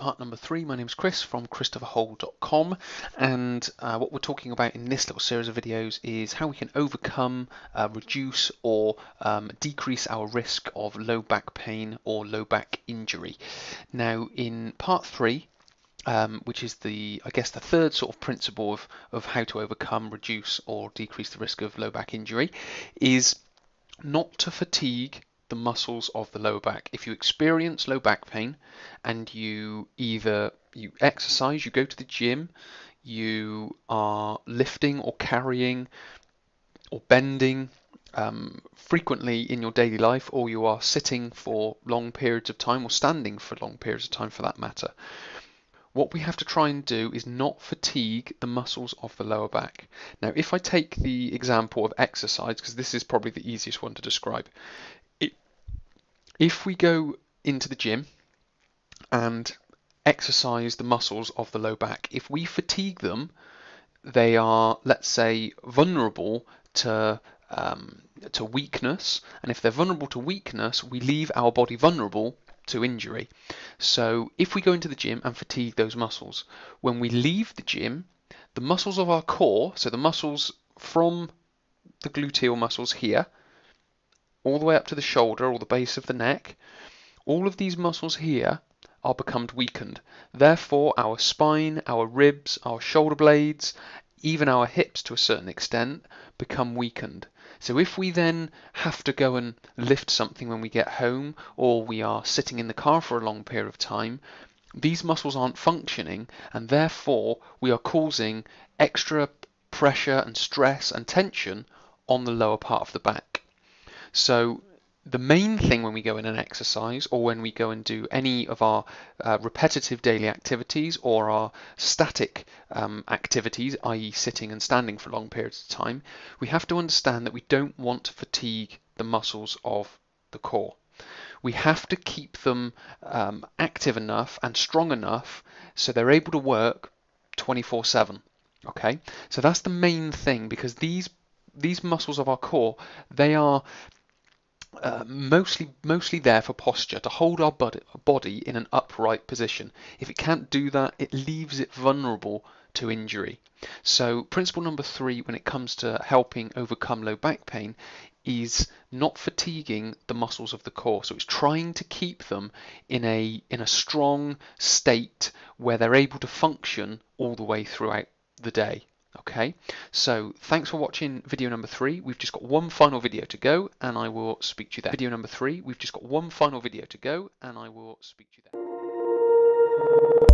part number 3. My name is Chris from christopherhole.com, and what we're talking about in this little series of videos is how we can overcome, reduce or decrease our risk of low back pain or low back injury. Now in part 3, which is I guess the third sort of principle of how to overcome, reduce or decrease the risk of low back injury, is not to fatigue the muscles of the lower back. If you experience low back pain and you exercise, you go to the gym, you are lifting or carrying or bending frequently in your daily life, or you are sitting for long periods of time or standing for long periods of time for that matter, what we have to try and do is not fatigue the muscles of the lower back. Now, if I take the example of exercise, because this is probably the easiest one to describe, if we go into the gym and exercise the muscles of the low back, if we fatigue them, they are, let's say, vulnerable to weakness, and if they're vulnerable to weakness, we leave our body vulnerable to injury. So if we go into the gym and fatigue those muscles, when we leave the gym, the muscles of our core, so the muscles from the gluteal muscles here, all the way up to the shoulder or the base of the neck, all of these muscles here are become weakened. Therefore, our spine, our ribs, our shoulder blades, even our hips to a certain extent become weakened. So if we then have to go and lift something when we get home, or we are sitting in the car for a long period of time, these muscles aren't functioning, and therefore we are causing extra pressure and stress and tension on the lower part of the back. So the main thing when we go in and exercise, or when we go and do any of our repetitive daily activities or our static activities, i.e. sitting and standing for long periods of time, we have to understand that we don't want to fatigue the muscles of the core. We have to keep them active enough and strong enough so they're able to work 24/7. Okay, so that's the main thing, because these muscles of our core, they are mostly there for posture, to hold our body in an upright position. If it can't do that, it leaves it vulnerable to injury. So principle number 3 when it comes to helping overcome low back pain is not fatiguing the muscles of the core. So it's trying to keep them in a strong state where they're able to function all the way throughout the day. Okay, so thanks for watching video number 3. We've just got one final video to go, and I will speak to you there. Video number 3, we've just got one final video to go, and I will speak to you there.